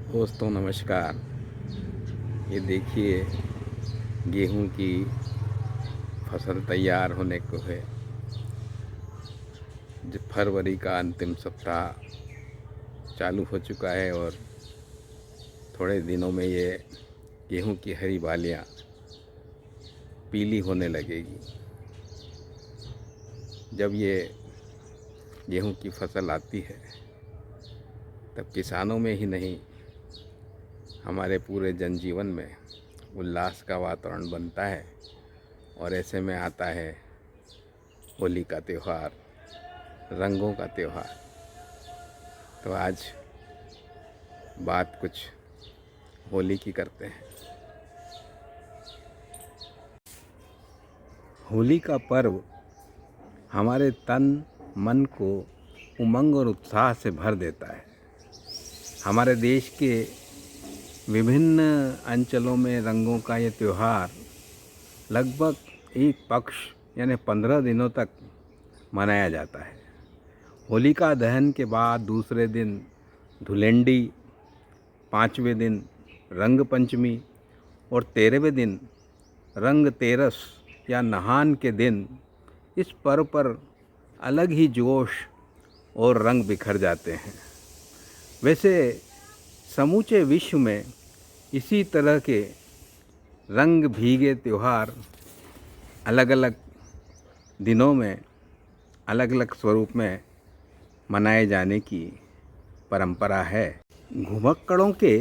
दोस्तों नमस्कार। ये देखिए, गेहूं की फसल तैयार होने को है। फरवरी का अंतिम सप्ताह चालू हो चुका है और थोड़े दिनों में ये गेहूं की हरी बालियां पीली होने लगेगी। जब ये गेहूं की फसल आती है तब किसानों में ही नहीं, हमारे पूरे जनजीवन में उल्लास का वातावरण बनता है। और ऐसे में आता है होली का त्यौहार, रंगों का त्यौहार। तो आज बात कुछ होली की करते हैं। होली का पर्व हमारे तन मन को उमंग और उत्साह से भर देता है। हमारे देश के विभिन्न अंचलों में रंगों का ये त्यौहार लगभग एक पक्ष यानी 15 दिनों तक मनाया जाता है। होलिका दहन के बाद दूसरे दिन धुलेंडी, 5वें दिन रंग पंचमी और 13वें दिन रंग तेरस या नहान के दिन इस पर्व पर अलग ही जोश और रंग बिखर जाते हैं। वैसे समूचे विश्व में इसी तरह के रंग भीगे त्यौहार अलग अलग दिनों में अलग अलग स्वरूप में मनाए जाने की परंपरा है। घुमक्कड़ों के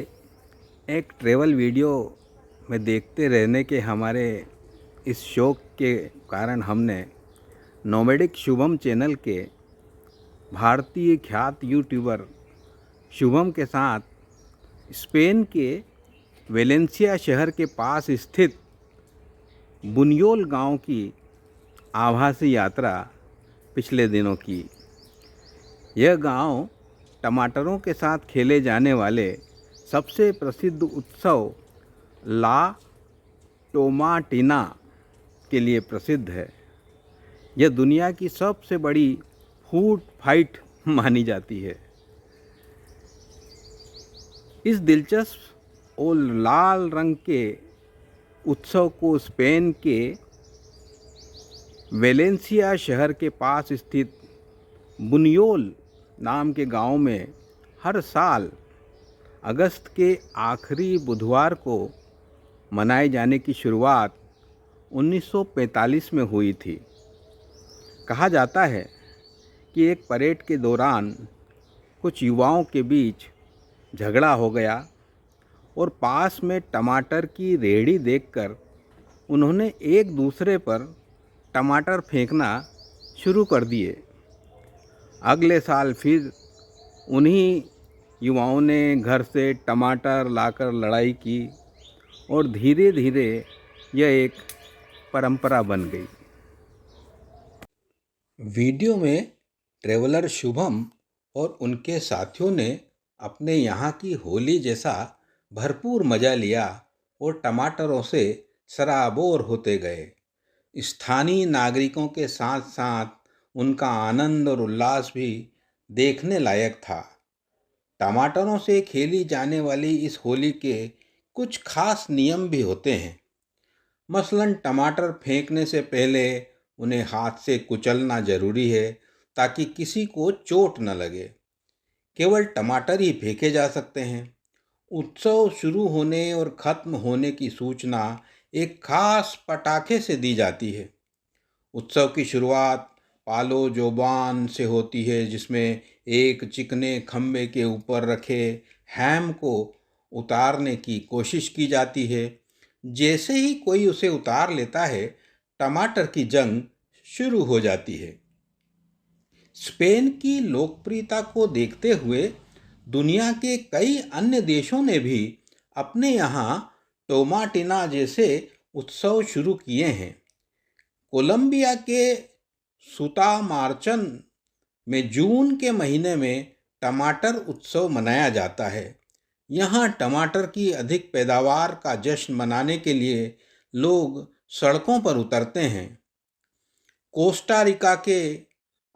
एक ट्रैवल वीडियो में देखते रहने के हमारे इस शौक के कारण हमने नोमैडिक शुभम चैनल के भारतीय ख्यात यूट्यूबर शुभम के साथ स्पेन के वेलेंसिया शहर के पास स्थित बुनियोल गांव की आभासी यात्रा पिछले दिनों की। यह गांव टमाटरों के साथ खेले जाने वाले सबसे प्रसिद्ध उत्सव ला टोमाटिना के लिए प्रसिद्ध है। यह दुनिया की सबसे बड़ी फूड फाइट मानी जाती है। इस दिलचस्प और लाल रंग के उत्सव को स्पेन के वेलेंसिया शहर के पास स्थित बुनियोल नाम के गांव में हर साल अगस्त के आखिरी बुधवार को मनाए जाने की शुरुआत 1945 में हुई थी। कहा जाता है कि एक परेड के दौरान कुछ युवाओं के बीच झगड़ा हो गया और पास में टमाटर की रेहड़ी देखकर उन्होंने एक दूसरे पर टमाटर फेंकना शुरू कर दिए। अगले साल फिर उन्हीं युवाओं ने घर से टमाटर लाकर लड़ाई की और धीरे धीरे यह एक परंपरा बन गई। वीडियो में ट्रैवलर शुभम और उनके साथियों ने अपने यहाँ की होली जैसा भरपूर मज़ा लिया और टमाटरों से सराबोर होते गए। स्थानीय नागरिकों के साथ साथ उनका आनंद और उल्लास भी देखने लायक था। टमाटरों से खेली जाने वाली इस होली के कुछ खास नियम भी होते हैं। मसलन टमाटर फेंकने से पहले उन्हें हाथ से कुचलना जरूरी है ताकि किसी को चोट न लगे। केवल टमाटर ही फेंके जा सकते हैं। उत्सव शुरू होने और ख़त्म होने की सूचना एक खास पटाखे से दी जाती है। उत्सव की शुरुआत पालो जोबान से होती है, जिसमें एक चिकने खम्भे के ऊपर रखे हैम को उतारने की कोशिश की जाती है। जैसे ही कोई उसे उतार लेता है, टमाटर की जंग शुरू हो जाती है। स्पेन की लोकप्रियता को देखते हुए दुनिया के कई अन्य देशों ने भी अपने यहाँ टोमाटिना जैसे उत्सव शुरू किए हैं। कोलंबिया के सुतामार्चन में जून के महीने में टमाटर उत्सव मनाया जाता है। यहाँ टमाटर की अधिक पैदावार का जश्न मनाने के लिए लोग सड़कों पर उतरते हैं। कोस्टा रिका के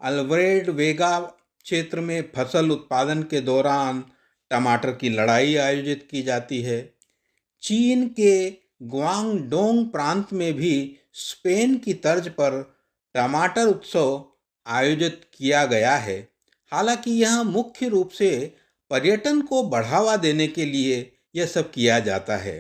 अल्वरेड वेगा क्षेत्र में फसल उत्पादन के दौरान टमाटर की लड़ाई आयोजित की जाती है। चीन के ग्वांगडोंग प्रांत में भी स्पेन की तर्ज पर टमाटर उत्सव आयोजित किया गया है। हालांकि यह मुख्य रूप से पर्यटन को बढ़ावा देने के लिए यह सब किया जाता है।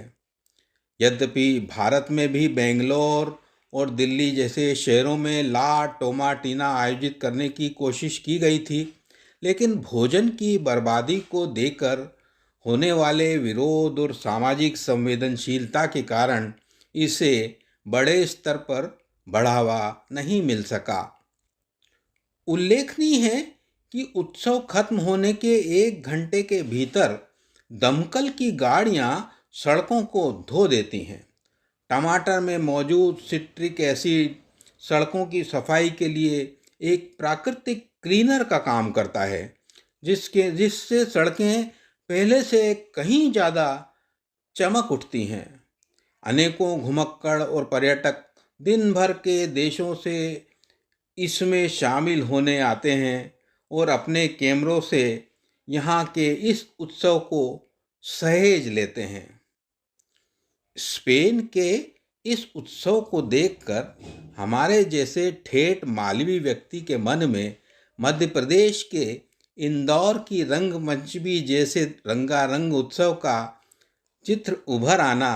यद्यपि भारत में भी बेंगलोर और दिल्ली जैसे शहरों में ला टोमाटीना आयोजित करने की कोशिश की गई थी, लेकिन भोजन की बर्बादी को देकर होने वाले विरोध और सामाजिक संवेदनशीलता के कारण इसे बड़े स्तर पर बढ़ावा नहीं मिल सका। उल्लेखनीय है कि उत्सव खत्म होने के 1 घंटे के भीतर दमकल की गाड़ियां सड़कों को धो देती हैं। टमाटर में मौजूद सिट्रिक एसिड सड़कों की सफाई के लिए एक प्राकृतिक क्लीनर का काम करता है, जिससे सड़कें पहले से कहीं ज़्यादा चमक उठती हैं। अनेकों घुमक्कड़ और पर्यटक दिन भर के देशों से इसमें शामिल होने आते हैं और अपने कैमरों से यहाँ के इस उत्सव को सहेज लेते हैं। स्पेन के इस उत्सव को देखकर हमारे जैसे ठेठ मालवी व्यक्ति के मन में मध्य प्रदेश के इंदौर की रंगमंचमी जैसे रंगारंग उत्सव का चित्र उभर आना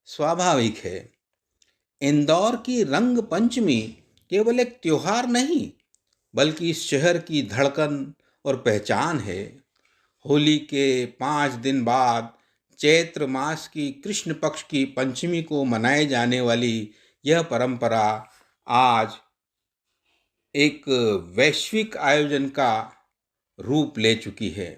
स्वाभाविक है। इंदौर की रंग पंचमी केवल एक त्योहार नहीं, बल्कि इस शहर की धड़कन और पहचान है। होली के 5 दिन बाद चैत्र मास की कृष्ण पक्ष की पंचमी को मनाए जाने वाली यह परंपरा आज एक वैश्विक आयोजन का रूप ले चुकी है।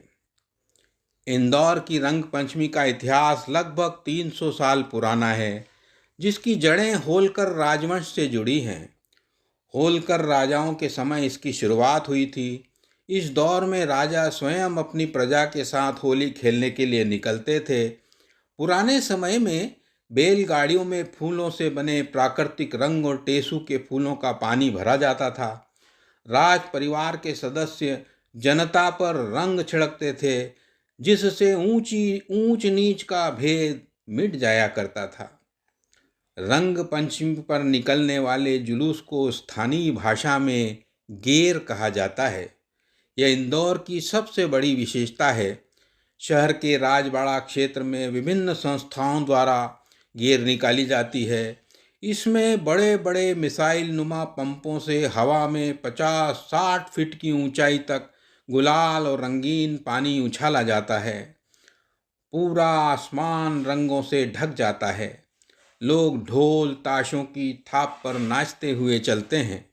इंदौर की रंग पंचमी का इतिहास लगभग 300 साल पुराना है, जिसकी जड़ें होलकर राजवंश से जुड़ी हैं। होलकर राजाओं के समय इसकी शुरुआत हुई थी। इस दौर में राजा स्वयं अपनी प्रजा के साथ होली खेलने के लिए निकलते थे। पुराने समय में बैलगाड़ियों में फूलों से बने प्राकृतिक रंग और टेसू के फूलों का पानी भरा जाता था। राज परिवार के सदस्य जनता पर रंग छिड़कते थे, जिससे ऊंच नीच का भेद मिट जाया करता था। रंग पंचमी पर निकलने वाले जुलूस को स्थानीय भाषा में गेर कहा जाता है। यह इंदौर की सबसे बड़ी विशेषता है। शहर के राजबाड़ा क्षेत्र में विभिन्न संस्थाओं द्वारा गेर निकाली जाती है। इसमें बड़े बड़े मिसाइल नुमा पंपों से हवा में 50-60 फीट की ऊंचाई तक गुलाल और रंगीन पानी उछाला जाता है। पूरा आसमान रंगों से ढक जाता है। लोग ढोल ताशों की थाप पर नाचते हुए चलते हैं।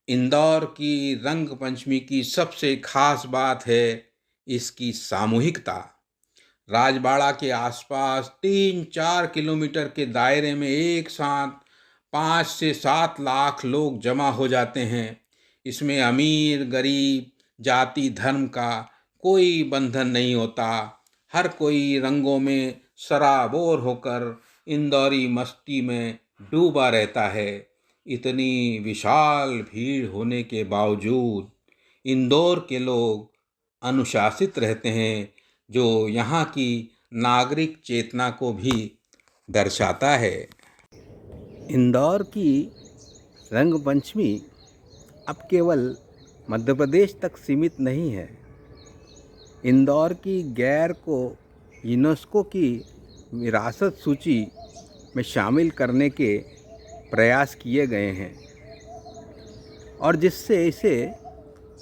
इंदौर की रंग पंचमी की सबसे खास बात है इसकी सामूहिकता। राजबाड़ा के आसपास 3-4 किलोमीटर के दायरे में एक साथ 5 से 7 लाख लोग जमा हो जाते हैं। इसमें अमीर गरीब जाति धर्म का कोई बंधन नहीं होता। हर कोई रंगों में सराबोर होकर इंदौरी मस्ती में डूबा रहता है। इतनी विशाल भीड़ होने के बावजूद इंदौर के लोग अनुशासित रहते हैं, जो यहाँ की नागरिक चेतना को भी दर्शाता है। इंदौर की रंग पंचमी अब केवल मध्य प्रदेश तक सीमित नहीं है। इंदौर की गैर को यूनेस्को की विरासत सूची में शामिल करने के प्रयास किए गए हैं और जिससे इसे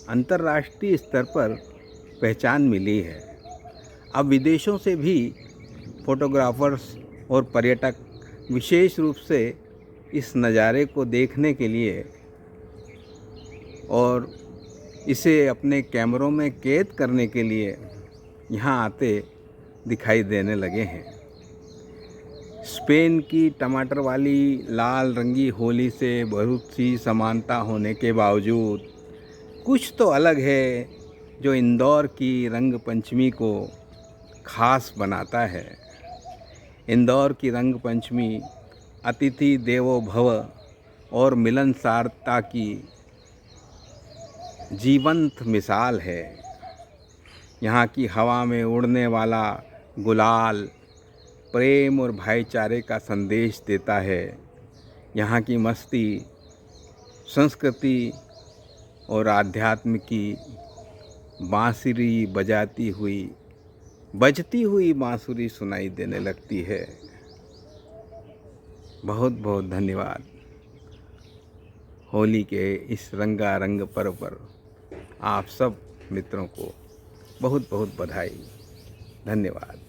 अंतर्राष्ट्रीय स्तर पर पहचान मिली है। अब विदेशों से भी फोटोग्राफर्स और पर्यटक विशेष रूप से इस नज़ारे को देखने के लिए और इसे अपने कैमरों में कैद करने के लिए यहाँ आते दिखाई देने लगे हैं। स्पेन की टमाटर वाली लाल रंगी होली से बहुत सी समानता होने के बावजूद कुछ तो अलग है जो इंदौर की रंग पंचमी को खास बनाता है। इंदौर की रंग पंचमी अतिथि देवो भव और मिलनसारता की जीवंत मिसाल है। यहाँ की हवा में उड़ने वाला गुलाल प्रेम और भाईचारे का संदेश देता है। यहाँ की मस्ती संस्कृति और आध्यात्म की बांसुरी बजती हुई बांसुरी सुनाई देने लगती है। बहुत बहुत धन्यवाद। होली के इस रंगारंग पर्व पर आप सब मित्रों को बहुत बहुत बधाई। धन्यवाद।